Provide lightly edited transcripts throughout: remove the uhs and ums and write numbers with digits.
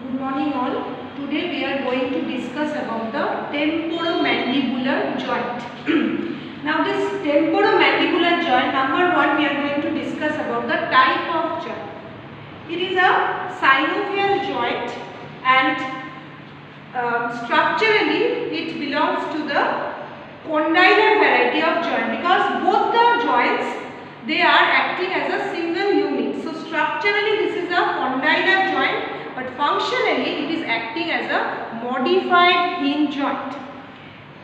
Good morning all. Today we are going to discuss about the temporomandibular joint. Now this temporomandibular joint, number one, we are going to discuss about the type of joint. It is a synovial joint and structurally it belongs to the condylar variety of joint, because both the joints, they are acting as a single unit. So structurally this is a condylar joint, but functionally it is acting as a modified hinge joint.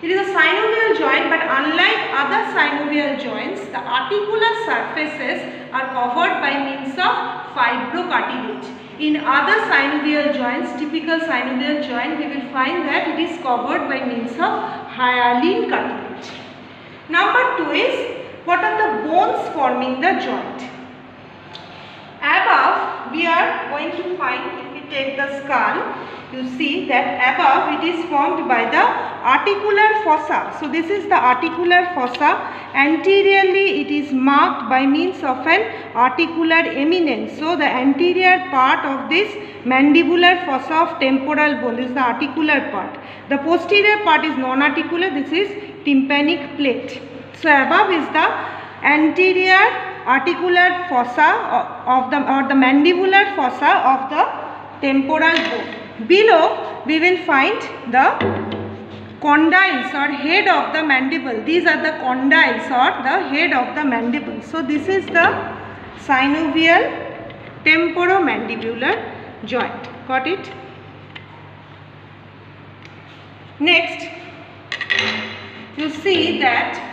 It is a synovial joint, but unlike other synovial joints, the articular surfaces are covered by means of fibrocartilage. In other synovial joints, typical synovial joint, we will find that it is covered by means of hyaline cartilage. Number two is, what are the bones forming the joint? Above, we are going to find, if we take the skull, you see that above it is formed by the articular fossa. So this is the articular fossa. Anteriorly it is marked by means of an articular eminence. So the anterior part of this mandibular fossa of temporal bone, this is the articular part. The posterior part is non-articular, this is tympanic plate. So above is the anterior articular fossa of the mandibular fossa of the temporal bone. Below we will find the condyles or head of the mandible. These are the condyles or the head of the mandible. So this is the synovial temporomandibular joint. Got it? Next, you see that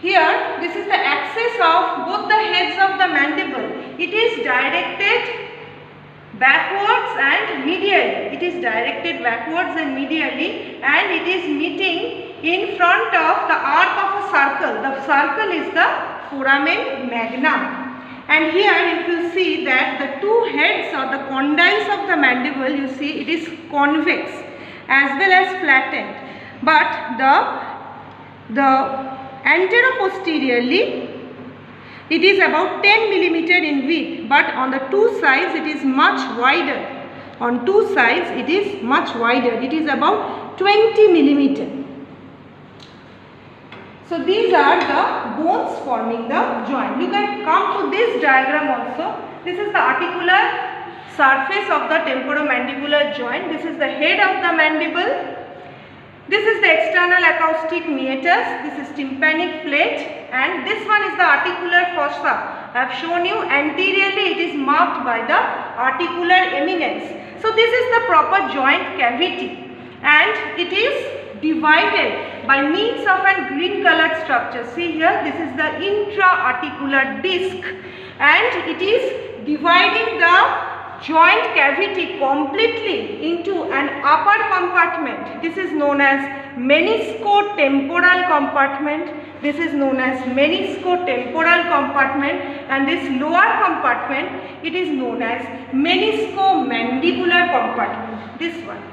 here this is the axis of both the heads of the mandible. It is directed backwards and medially. It is directed backwards and medially, and it is meeting in front of the arc of a circle. The circle is the foramen magnum. And here if you see that the two heads or the condyles of the mandible, you see it is convex as well as flattened. But the anteroposteriorly it is about 10 millimeter in width, but on the two sides it is much wider. On two sides it is much wider. It is about 20 millimeter. So these are the bones forming the joint. You can come to this diagram also. This is the articular surface of the temporomandibular joint. This is the head of the mandible. This is the external acoustic meatus, this is tympanic plate, and this one is the articular fossa. I have shown you anteriorly it is marked by the articular eminence. So this is the proper joint cavity, and it is divided by means of a green colored structure. See here, this is the intra-articular disc, and it is dividing the joint cavity completely into an upper compartment. This is known as meniscotemporal compartment. This is known as meniscotemporal compartment, and this lower compartment, it is known as meniscomandibular compartment. This one.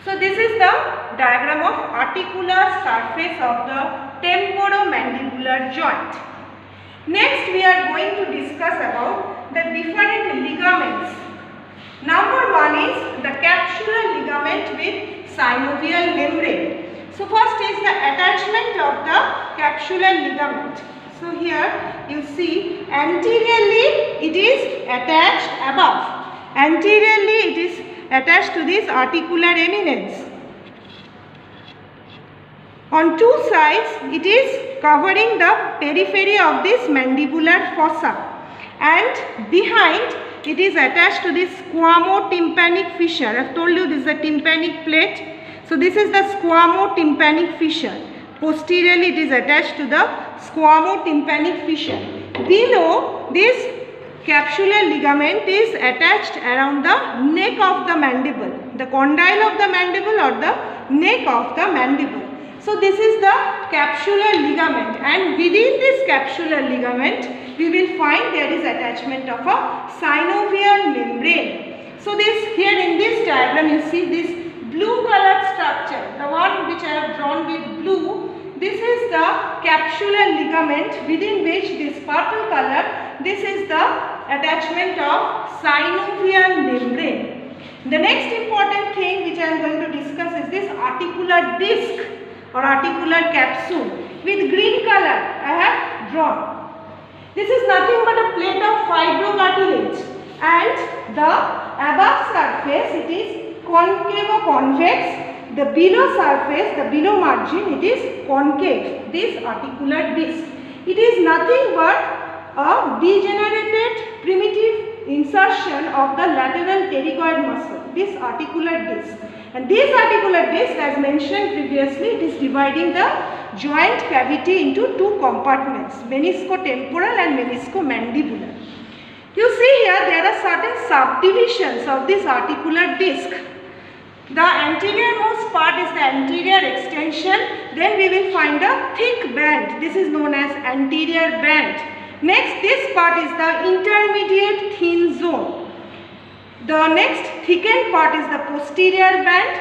So this is the diagram of articular surface of the temporomandibular joint. Next we are going to discuss about the different ligaments. Number one is the capsular ligament with synovial membrane. So first is the attachment of the capsular ligament. So here you see anteriorly it is attached above. Anteriorly it is attached to this articular eminence. On two sides it is covering the periphery of this mandibular fossa, and behind it is attached to this squamotympanic fissure. I have told you this is the tympanic plate. So this is the squamotympanic fissure. Posteriorly it is attached to the squamotympanic fissure. Below this capsular ligament is attached around the neck of the mandible, the condyle of the mandible or the neck of the mandible. So this is the capsular ligament, and within this capsular ligament we will find there is attachment of a synovial membrane. So this here in this diagram you see this blue colored structure, the one which I have drawn with blue. This is the capsular ligament within which this purple color, this is the attachment of synovial membrane. The next important thing which I am going to discuss is this articular disc or articular capsule with green color I have drawn. This is nothing but a plate of fibrocartilage, and the above surface it is concave or convex. The below surface, the below margin, it is concave, this articular disc. It is nothing but a degenerated primitive insertion of the lateral pterygoid muscle, this articular disc. And this articular disc, as mentioned previously, it is dividing the joint cavity into two compartments, meniscotemporal and meniscomandibular. You see here there are certain subdivisions of this articular disc. The anterior most part is the anterior extension, then we will find a thick band, this is known as anterior band. Next, this part is the intermediate thin zone. The next thickened part is the posterior band.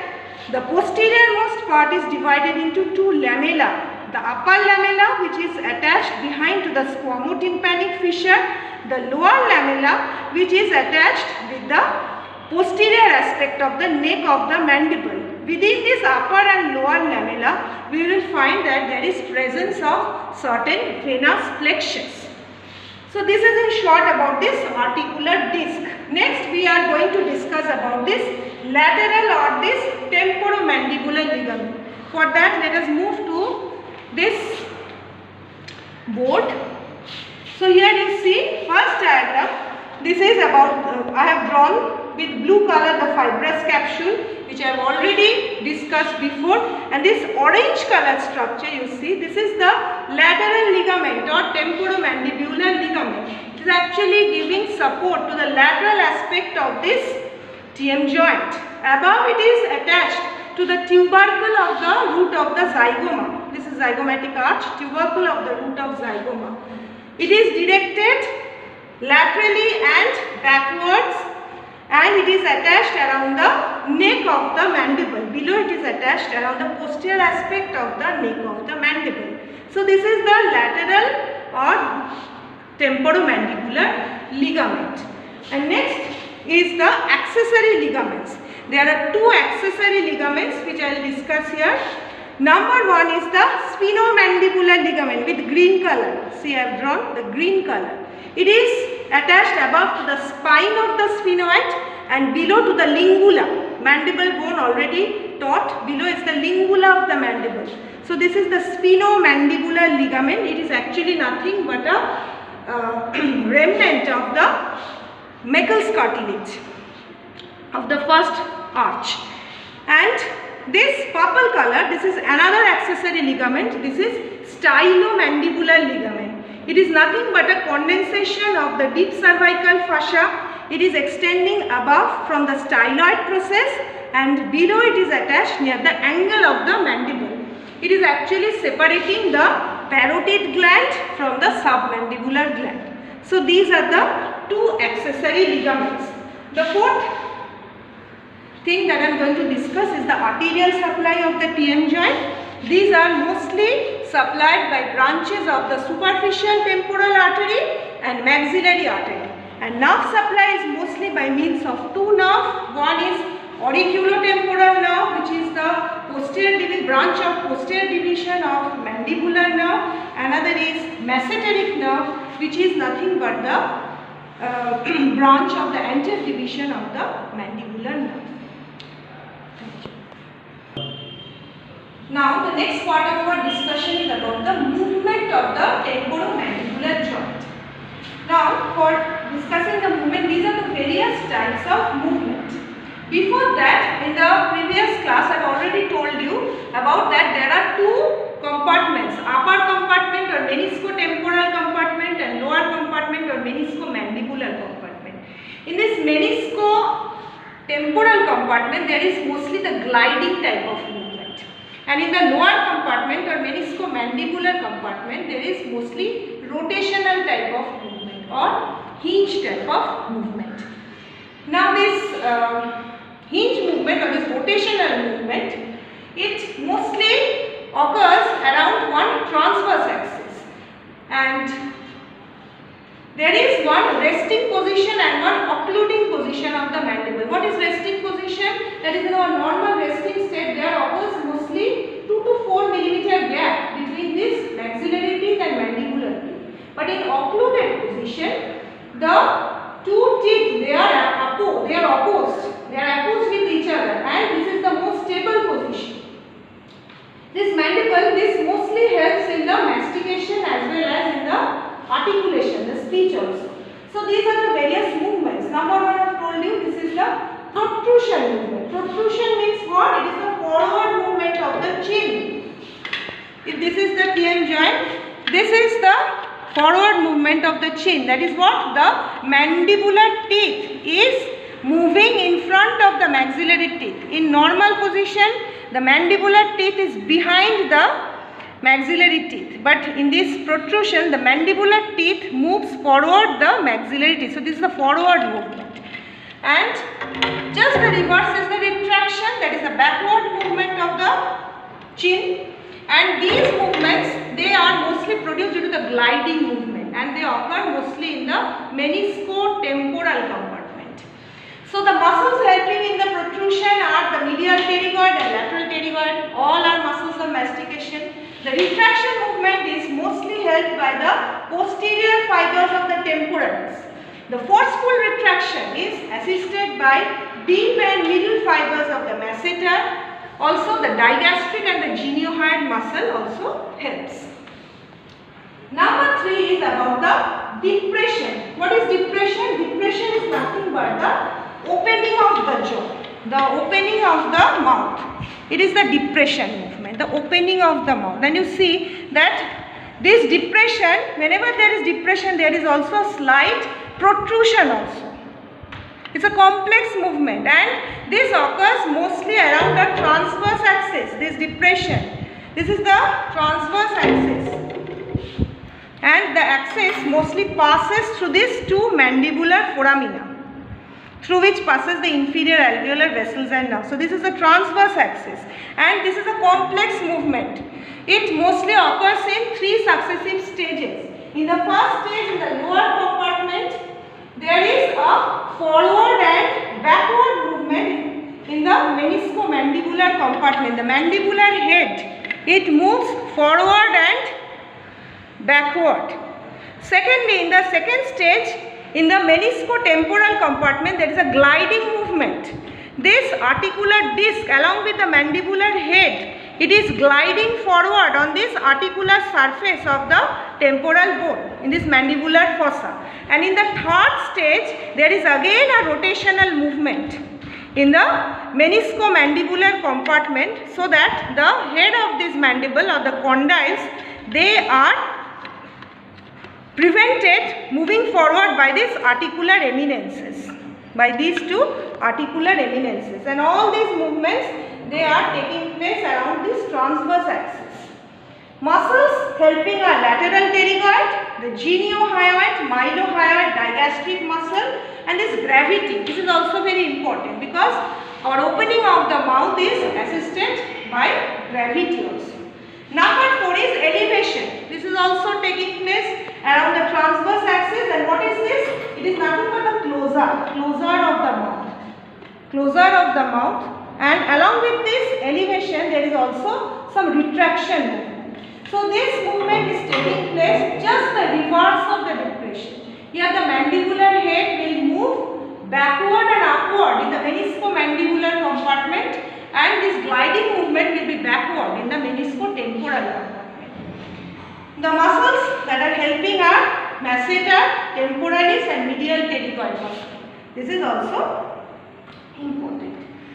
The posterior most part is divided into two lamella. The upper lamella, which is attached behind to the squamotympanic fissure, the lower lamella, which is attached with the posterior aspect of the neck of the mandible. Within this upper and lower lamella, we will find that there is presence of certain venous plexus. So this is in short about this articular disc. Next we are going to discuss about this lateral or this temporomandibular ligament. For that, let us move to this board. So here you see first diagram. This is about, I have drawn with blue color the fibrous capsule, which I have already discussed before, and this orange color structure you see, this is the lateral ligament or temporomandibular ligament. It is actually giving support to the lateral aspect of this TM joint. Above it is attached to the tubercle of the root of the zygoma. This is zygomatic arch, tubercle of the root of zygoma. It is directed laterally and backwards, and it is attached around the neck of the mandible. Below it is attached around the posterior aspect of the neck of the mandible. So this is the lateral or temporomandibular ligament. And next is the accessory ligaments. There are two accessory ligaments which I will discuss here. Number one is the sphenomandibular ligament with green color. See, I have drawn the green color. It is attached above to the spine of the sphenoid and below to the lingula. Mandible bone already taught. Below is the lingula of the mandible. So this is the sphenomandibular ligament. It is actually nothing but a remnant of the Meckel's cartilage of the first arch. And this purple color, this is another accessory ligament. This is stylomandibular ligament. It is nothing but a condensation of the deep cervical fascia. It is extending above from the styloid process, and below it is attached near the angle of the mandible. It is actually separating the parotid gland from the submandibular gland. So these are the two accessory ligaments. The fourth thing that I am going to discuss is the arterial supply of the TM joint. These are mostly supplied by branches of the superficial temporal artery and maxillary artery. And nerve supply is mostly by means of two nerves. One is auriculotemporal nerve, which is the posterior branch of posterior division of mandibular nerve. Another is mesenteric nerve, which is nothing but the branch of the anterior division of the mandibular nerve. Now the next part of our discussion is about the movement of the temporomandibular joint. Now for discussing the movement, these are the various types of movement. Before that, in the previous class I have already told you about that there are two compartments, upper compartment or meniscotemporal compartment and lower compartment or meniscomandibular compartment. In this meniscotemporal compartment there is mostly the gliding type of movement. And in the lower compartment or meniscomandibular compartment, there is mostly rotational type of movement or hinge type of movement. Now this hinge movement or this rotational movement, it mostly occurs around one transverse axis, and There is one resting position and one occluding position of the mandible. What is resting position? That is in our normal resting state, there occurs mostly 2 to 4 millimeter gap between this maxillary teeth and mandibular teeth. But in occluded position, the two teeth they are opposed. They are opposed with each other, and this is the most stable position. This mandible, this mostly helps in the mastication as well as in the articulation, the speech also. So these are the various movements. Number one, I have told you, this is the protrusion movement. Protrusion means what? It is the forward movement of the chin. If this is the TM joint, this is the forward movement of the chin. That is what? The mandibular teeth is moving in front of the maxillary teeth. In normal position, the mandibular teeth is behind the maxillary teeth, but in this protrusion the mandibular teeth moves forward the maxillary teeth. So this is the forward movement, and just the reverse is the retraction, that is the backward movement of the chin. And these movements, they are mostly produced due to the gliding movement, and they occur mostly in the meniscotemporal compartment. So the muscles helping in the protrusion are the medial pterygoid and lateral pterygoid. All are muscles of mastication. The retraction movement is mostly helped by the posterior fibers of the temporalis. The forceful retraction is assisted by deep and middle fibers of the masseter. Also the digastric and the geniohyoid muscle also helps. Number 3 is about the depression. What is depression? Depression is nothing but the opening of the jaw, the opening of the mouth. It is the depression movement, the opening of the mouth. Then you see that this depression, whenever there is depression, there is also a slight protrusion also. It's a complex movement, and this occurs mostly around the transverse axis, this depression. This is the transverse axis, and the axis mostly passes through these two mandibular foramina, through which passes the inferior alveolar vessels and nerves. So this is the transverse axis, and this is a complex movement. It mostly occurs in 3 successive stages. In the first stage, in the lower compartment, there is a forward and backward movement in the meniscomandibular compartment. The mandibular head, it moves forward and backward. Secondly, in the second stage, in the meniscotemporal compartment, there is a gliding movement. This articular disc along with the mandibular head, it is gliding forward on this articular surface of the temporal bone in this mandibular fossa. And in the third stage, there is again a rotational movement in the meniscomandibular compartment, so that the head of this mandible or the condyles, they are prevented moving forward by these articular eminences, by these two articular eminences. And all these movements, they are taking place around this transverse axis. Muscles helping are lateral pterygoid, the geniohyoid, mylohyoid, digastric muscle, and this gravity. This is also very important because our opening of the mouth is assisted by gravity also. Number 4 is elevation. This is also taking place around the transverse axis, and what is this? It is nothing but the closure of the mouth. Closure of the mouth, and along with this elevation there is also some retraction movement. So this movement is taking place just the reverse of the depression. Here the mandibular head will move backward and upward in the meniscomandibular compartment, and this gliding movement will be backward in the meniscotemporal compartment. The muscles that are helping are masseter, temporalis, and medial pterygoid muscle. This is also important.